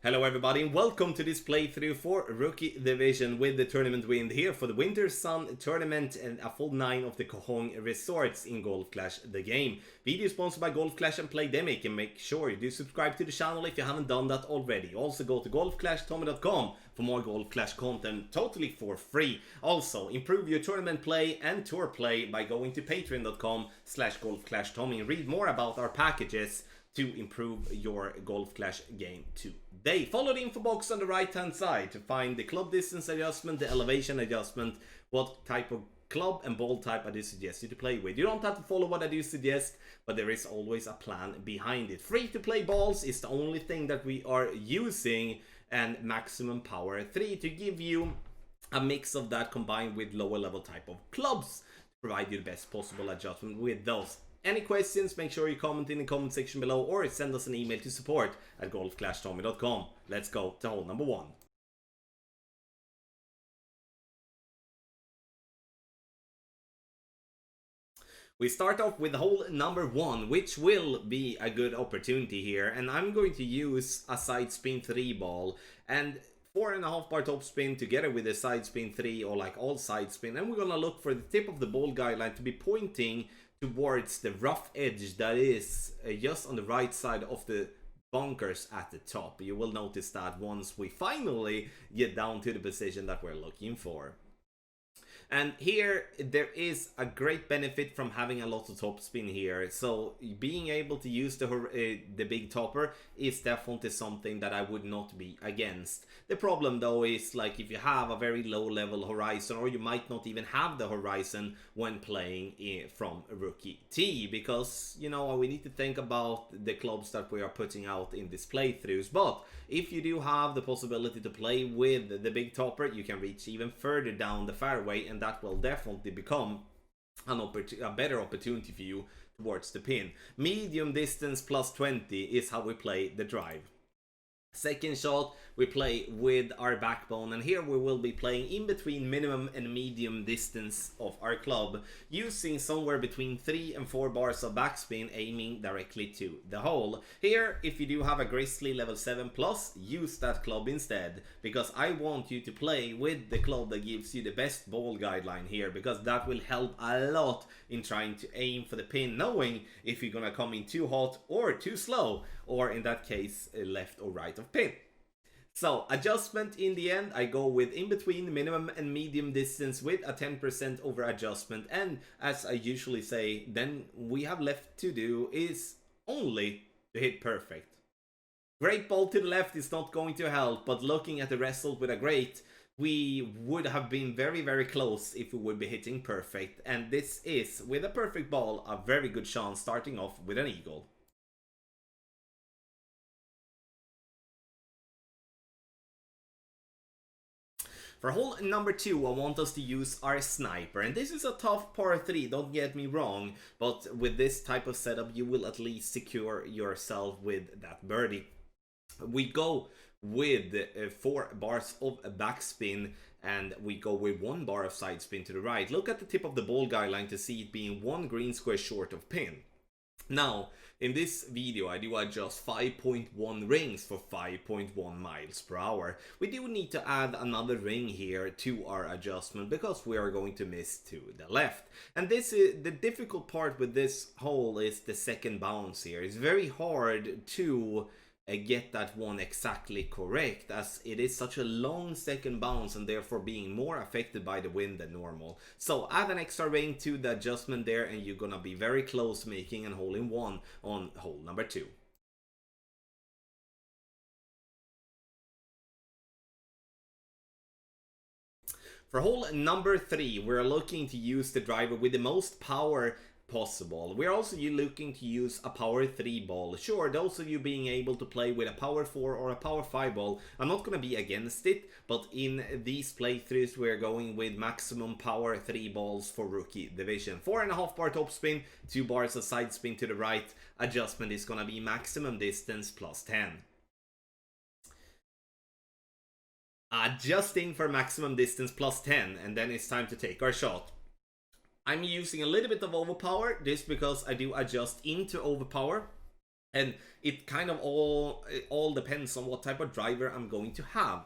Hello everybody and welcome to this playthrough for Rookie Division with the tournament wind here for the Winter Sun tournament and a full 9 of the Kohong resorts in Golf Clash the game. Video sponsored by Golf Clash and Playdemic, and make sure you do subscribe to the channel if you haven't done that already. Also go to golfclashtommy.com for more Golf Clash content totally for free. Also improve your tournament play and tour play by going to patreon.com/golfclashtommy and read more about our packages to improve your Golf Clash game today. Follow the info box on the right hand side to find the club distance adjustment, the elevation adjustment, what type of club and ball type I do suggest you to play with. You don't have to follow what I do suggest, but there is always a plan behind it. Free to play balls is the only thing that we are using, and maximum power 3 to give you a mix of that combined with lower level type of clubs to provide you the best possible adjustment with those. Any questions, make sure you comment in the comment section below or send us an email to support@golfclashtommy.com. Let's go to hole number 1. We start off with hole number 1, which will be a good opportunity here, and I'm going to use a side spin 3 ball and 4.5 bar top spin together with a side spin 3, or like all side spin, and we're gonna look for the tip of the ball guideline to be pointing towards the rough edge that is just on the right side of the bunkers at the top. You will notice that once we finally get down to the position that we're looking for. And here there is a great benefit from having a lot of topspin here, so being able to use the big topper is definitely something that I would not be against. The problem though is, like, if you have a very low level horizon, or you might not even have the horizon when playing from rookie tee, because you know we need to think about the clubs that we are putting out in these playthroughs. But if you do have the possibility to play with the big topper, you can reach even further down the fairway, and that will definitely become a better opportunity for you towards the pin. Medium distance plus 20 is how we play the drive. Second shot, we play with our backbone, and here we will be playing in between minimum and medium distance of our club, using somewhere between 3 and 4 bars of backspin, aiming directly to the hole. Here, if you do have a Grizzly level 7 plus, use that club instead, because I want you to play with the club that gives you the best ball guideline here, because that will help a lot in trying to aim for the pin, knowing if you're gonna come in too hot or too slow, or in that case left or right of pin. So adjustment, in the end I go with in between minimum and medium distance with a 10% over adjustment, and as I usually say, then we have left to do is only to hit perfect. Great ball to the left is not going to help, but looking at the result with a great, we would have been very close if we would be hitting perfect, and this is, with a perfect ball, a very good chance starting off with an eagle. For hole number 2, I want us to use our sniper, and this is a tough par 3, don't get me wrong, but with this type of setup you will at least secure yourself with that birdie. We go with 4 bars of backspin, and we go with 1 bar of side spin to the right. Look at the tip of the ball guideline to see it being 1 green square short of pin. Now, in this video I do adjust 5.1 rings for 5.1 miles per hour. We do need to add another ring here to our adjustment, because we are going to miss to the left. And this is the difficult part with this hole, is the second bounce here. It's very hard to get that one exactly correct, as it is such a long second bounce and therefore being more affected by the wind than normal. So add an extra ring to the adjustment there, and you're gonna be very close making a hole in 1 on hole number 2. For hole number 3, we're looking to use the driver with the most power possible. We're also looking to use a power 3 ball. Sure, those of you being able to play with a power 4 or a power 5 ball, I'm not going to be against it, but in these playthroughs we're going with maximum power 3 balls for rookie division. 4.5 bar top spin, 2 bars of side spin to the right. Adjustment is going to be maximum distance plus 10. Adjusting for maximum distance plus 10, and then it's time to take our shot. I'm using a little bit of overpower, this because I do adjust into overpower. And it kind of all depends on what type of driver I'm going to have,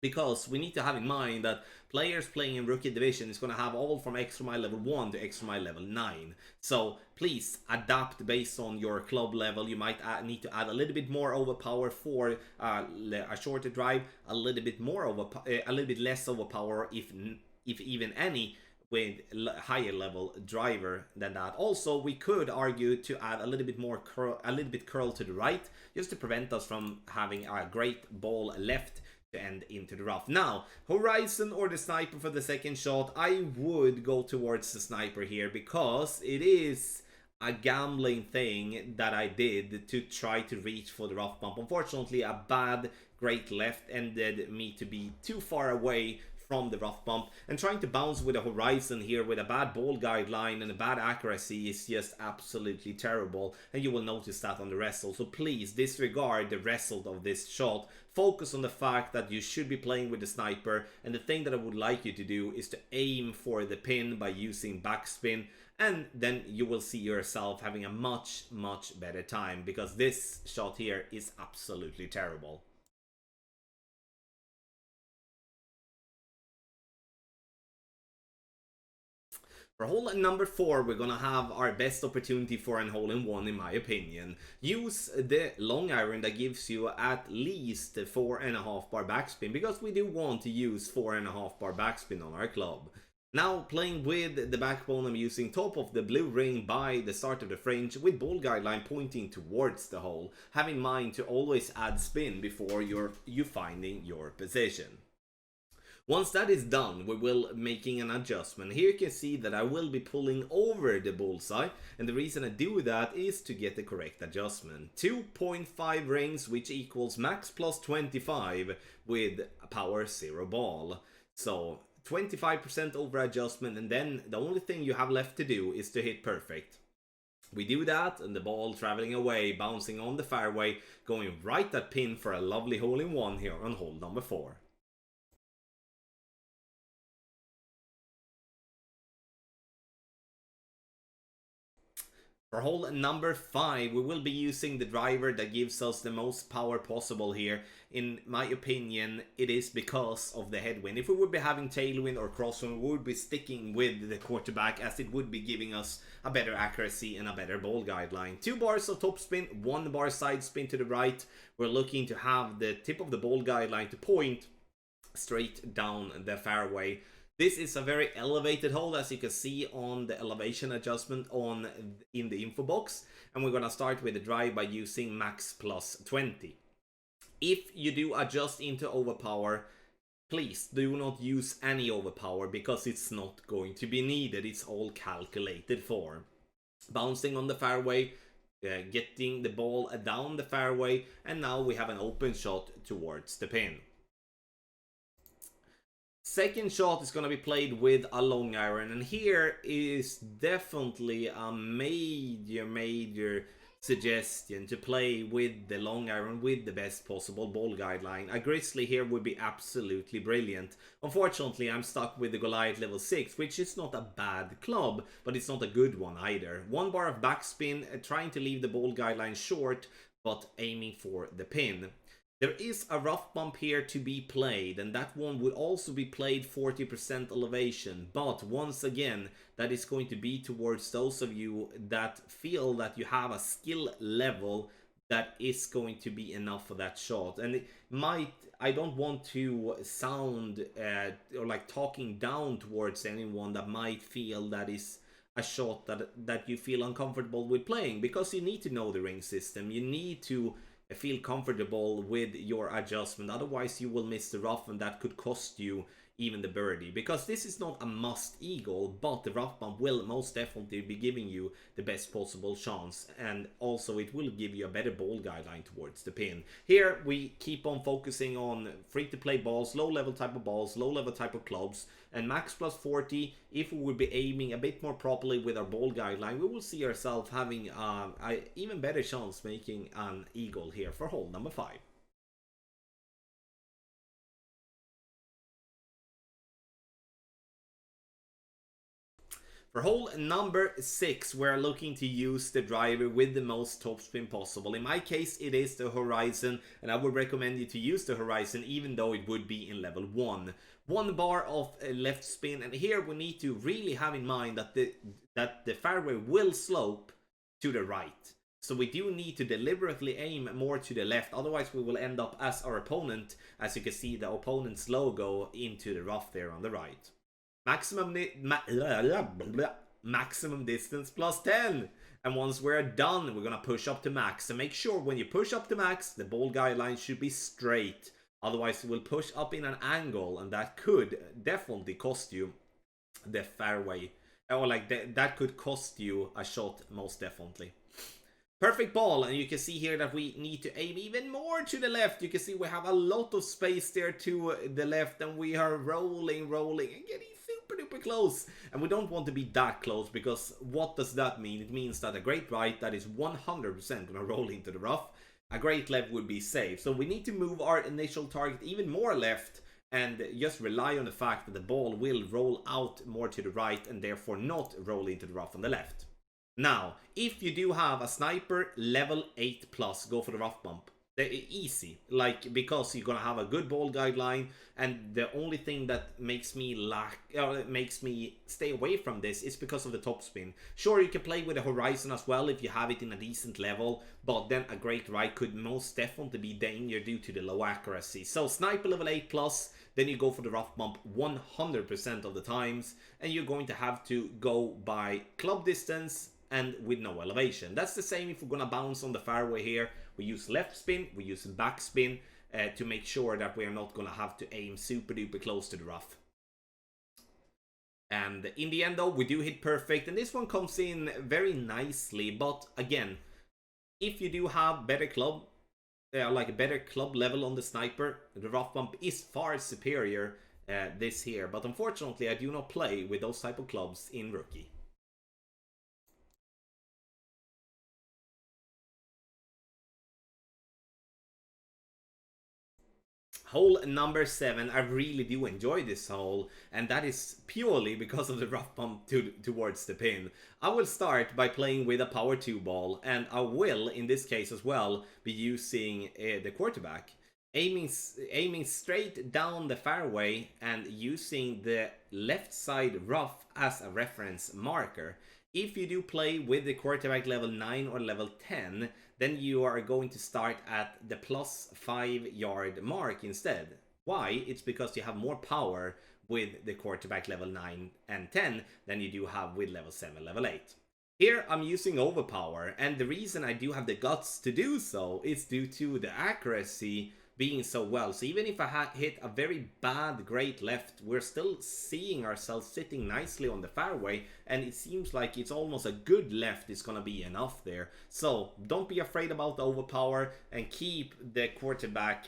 because we need to have in mind that players playing in rookie division is going to have all from extra mile level 1 to extra mile level 9. So please adapt based on your club level. You might need to add a little bit more overpower for a shorter drive, a little bit more a little bit less overpower, if even any, with higher level driver than that. Also, we could argue to add a little bit more a little bit curl to the right, just to prevent us from having a great ball left to end into the rough. Now, Horizon or the sniper for the second shot, I would go towards the sniper here, because it is a gambling thing that I did to try to reach for the rough bump. Unfortunately, a bad great left ended me to be too far away from the rough bump, and trying to bounce with a Horizon here with a bad ball guideline and a bad accuracy is just absolutely terrible, and you will notice that on the wrestle. So please disregard the result of this shot. Focus on the fact that you should be playing with the sniper, and the thing that I would like you to do is to aim for the pin by using backspin, and then you will see yourself having a much better time, because this shot here is absolutely terrible. For hole number 4, we're gonna have our best opportunity for an hole-in-one, in my opinion. Use the long iron that gives you at least 4.5 bar backspin, because we do want to use 4.5 bar backspin on our club. Now, playing with the backbone, I'm using top of the blue ring by the start of the fringe, with ball guideline pointing towards the hole. Have in mind to always add spin before you finding your position. Once that is done, we will making an adjustment. Here you can see that I will be pulling over the bullseye, and the reason I do that is to get the correct adjustment. 2.5 rings, which equals max plus 25 with power 0 ball. So 25% over adjustment, and then the only thing you have left to do is to hit perfect. We do that, and the ball traveling away, bouncing on the fairway, going right at pin for a lovely hole-in-one here on hole number 4. For hole number 5, we will be using the driver that gives us the most power possible here. In my opinion, it is because of the headwind. If we would be having tailwind or crosswind, we would be sticking with the quarterback, as it would be giving us a better accuracy and a better ball guideline. 2 bars of topspin, 1 bar side spin to the right. We're looking to have the tip of the ball guideline to point straight down the fairway. This is a very elevated hole, as you can see on the elevation adjustment in the info box, and we're gonna start with the drive by using max plus 20. If you do adjust into overpower, please do not use any overpower, because it's not going to be needed. It's all calculated for. Bouncing on the fairway, getting the ball down the fairway, and now we have an open shot towards the pin. Second shot is going to be played with a long iron, and here is definitely a major suggestion to play with the long iron with the best possible ball guideline. A Grizzly here would be absolutely brilliant. Unfortunately, I'm stuck with the Goliath level 6, which is not a bad club, but it's not a good one either. 1 bar of backspin, trying to leave the ball guideline short, but aiming for the pin. There is a rough bump here to be played, and that one would also be played 40% elevation, but once again, that is going to be towards those of you that feel that you have a skill level that is going to be enough for that shot. And it might, I don't want to sound or like talking down towards anyone that might feel that is a shot that you feel uncomfortable with playing, because you need to know the ring system. You need to feel comfortable with your adjustment, otherwise you will miss the rough, and that could cost you even the birdie, because this is not a must eagle, but the rough bump will most definitely be giving you the best possible chance, and also it will give you a better ball guideline towards the pin. Here we keep on focusing on free to play balls, low level type of balls, low level type of clubs, and max plus 40. If we would be aiming a bit more properly with our ball guideline, we will see ourselves having an even better chance making an eagle here for hole number 5. For hole number 6, we're looking to use the driver with the most topspin possible. In my case, it is the Horizon, and I would recommend you to use the Horizon even though it would be in level 1. 1 bar of left spin, and here we need to really have in mind that the fairway will slope to the right. So we do need to deliberately aim more to the left, otherwise we will end up as our opponent, as you can see the opponent's logo into the rough there on the right. Maximum distance plus 10. And once we're done, we're gonna push up to max. So make sure when you push up to max, the ball guideline should be straight. Otherwise, it will push up in an angle, and that could definitely cost you the fairway. Or like that could cost you a shot, most definitely. Perfect ball, and you can see here that we need to aim even more to the left. You can see we have a lot of space there to the left, and we are rolling, and getting super duper close. And we don't want to be that close, because what does that mean? It means that a great right that is 100% gonna roll into the rough, a great left would be safe. So we need to move our initial target even more left, and just rely on the fact that the ball will roll out more to the right, and therefore not roll into the rough on the left. Now, if you do have a sniper level 8 plus, go for the rough bump. Easy, like, because you're gonna have a good ball guideline, and the only thing that makes me stay away from this is because of the topspin. Sure, you can play with the Horizon as well if you have it in a decent level, but then a great right could most definitely be danger due to the low accuracy. So sniper level 8 plus, then you go for the rough bump 100% of the times, and you're going to have to go by club distance and with no elevation. That's the same if we're gonna bounce on the fairway here. We use left spin, we use back spin to make sure that we are not gonna have to aim super duper close to the rough. And in the end though, we do hit perfect, and this one comes in very nicely. But again, if you do have better club, like a better club level on the sniper, the rough bump is far superior this here. But unfortunately, I do not play with those type of clubs in Rookie. Hole number 7, I really do enjoy this hole, and that is purely because of the rough bump towards the pin. I will start by playing with a power 2 ball, and I will, in this case as well, be using the quarterback. Aiming straight down the fairway and using the left side rough as a reference marker. If you do play with the quarterback level 9 or level 10, then you are going to start at the plus 5 yard mark instead. Why? It's because you have more power with the quarterback level 9 and 10 than you do have with level 7, level 8. Here I'm using overpower, and the reason I do have the guts to do so is due to the accuracy being so well. So even if I hit a very bad great left, we're still seeing ourselves sitting nicely on the fairway, and it seems like it's almost a good left is gonna be enough there. So don't be afraid about the overpower, and keep the quarterback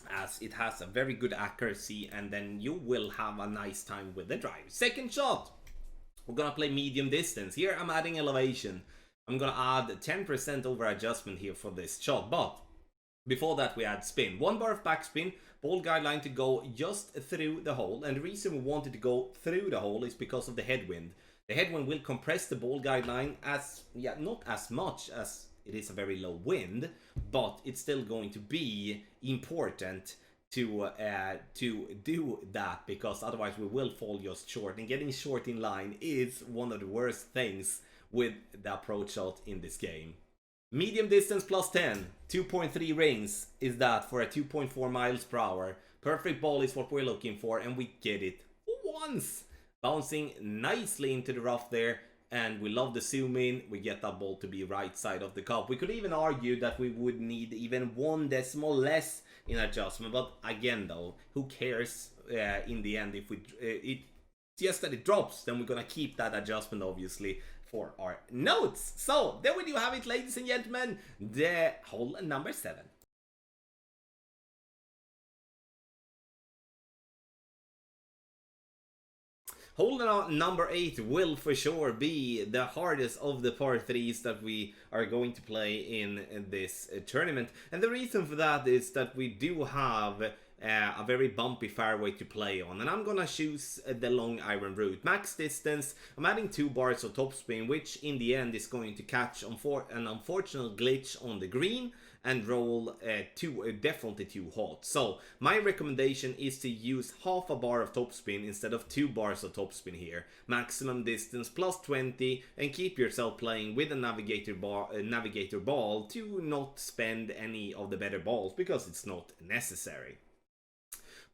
as it has a very good accuracy, and then you will have a nice time with the drive. Second shot, we're gonna play medium distance. Here I'm adding elevation. I'm gonna add 10% over adjustment here for this shot, but before that we add spin. 1 bar of backspin, ball guideline to go just through the hole, and the reason we wanted to go through the hole is because of the headwind. The headwind will compress the ball guideline as, not as much as it is a very low wind, but it's still going to be important to do that, because otherwise we will fall just short, and getting short in line is one of the worst things with the approach shot in this game. Medium distance plus 10, 2.3 rings is that for a 2.4 miles per hour. Perfect ball is what we're looking for, and we get it once. Bouncing nicely into the rough there, and we love the zoom in. We get that ball to be right side of the cup. We could even argue that we would need even 1 decimal less in adjustment, but again though, who cares in the end? If it's just that it drops, then we're gonna keep that adjustment obviously for our notes. So there we do have it, ladies and gentlemen, the hole number 7. Hole number 8 will for sure be the hardest of the par 3s that we are going to play in this tournament. And the reason for that is that we do have a very bumpy fairway to play on, and I'm gonna choose the long iron route. Max distance, I'm adding 2 bars of topspin, which in the end is going to catch an unfortunate glitch on the green and roll definitely too hot. So my recommendation is to use half a bar of topspin instead of 2 bars of topspin here. Maximum distance plus 20, and keep yourself playing with a navigator ball to not spend any of the better balls because it's not necessary.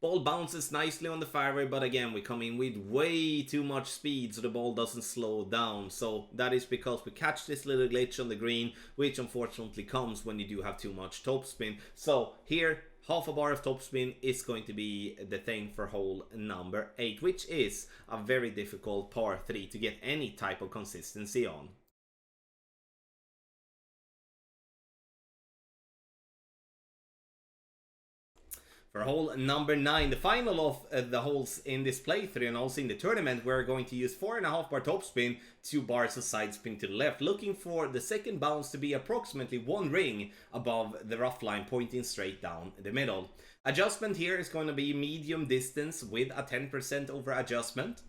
Ball bounces nicely on the fairway, but again, we come in with way too much speed, so the ball doesn't slow down. So that is because we catch this little glitch on the green, which unfortunately comes when you do have too much topspin. So here, half a bar of topspin is going to be the thing for hole number 8, which is a very difficult par 3 to get any type of consistency on. For hole number 9, the final of the holes in this playthrough and also in the tournament, we're going to use 4.5 bar topspin, 2 bars of side spin to the left, looking for the second bounce to be approximately 1 ring above the rough line, pointing straight down the middle. Adjustment here is going to be medium distance with a 10% over adjustment.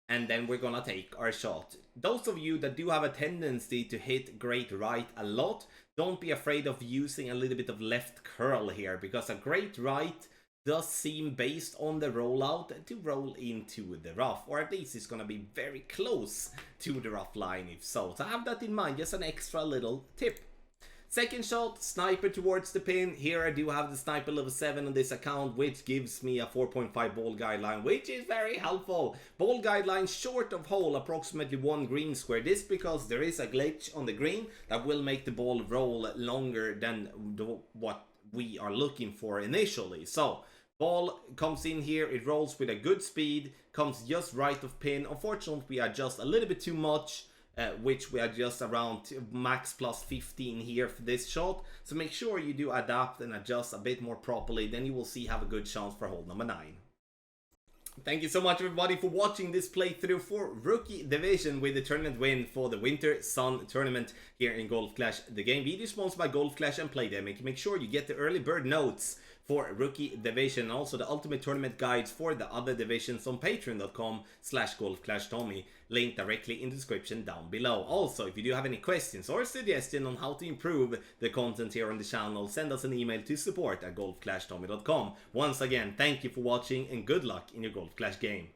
And then we're gonna take our shot. Those of you that do have a tendency to hit great right a lot, don't be afraid of using a little bit of left curl here, because a great right does seem, based on the rollout, to roll into the rough, or at least it's gonna be very close to the rough line if so. So have that in mind, just an extra little tip. Second shot, sniper towards the pin. Here I do have the sniper level 7 on this account, which gives me a 4.5 ball guideline, which is very helpful. Ball guideline short of hole, approximately 1 green square. This because there is a glitch on the green that will make the ball roll longer than what we are looking for initially. So ball comes in here, it rolls with a good speed, comes just right of pin. Unfortunately, we adjust a little bit too much, which we adjust around max plus 15 here for this shot. So make sure you do adapt and adjust a bit more properly, then you will see have a good chance for hole number 9. Thank you so much everybody for watching this playthrough for Rookie Division with the tournament win for the Winter Sun Tournament here in Golf Clash. The game video sponsored by Golf Clash and Playdemic. Make sure you get the early bird notes for Rookie Division, and also the ultimate tournament guides for the other divisions on patreon.com/golfclashtommy, link directly in the description down below. Also, if you do have any questions or suggestions on how to improve the content here on the channel, send us an email to support@golfclashtommy.com. Once again, thank you for watching and good luck in your Golf Clash game.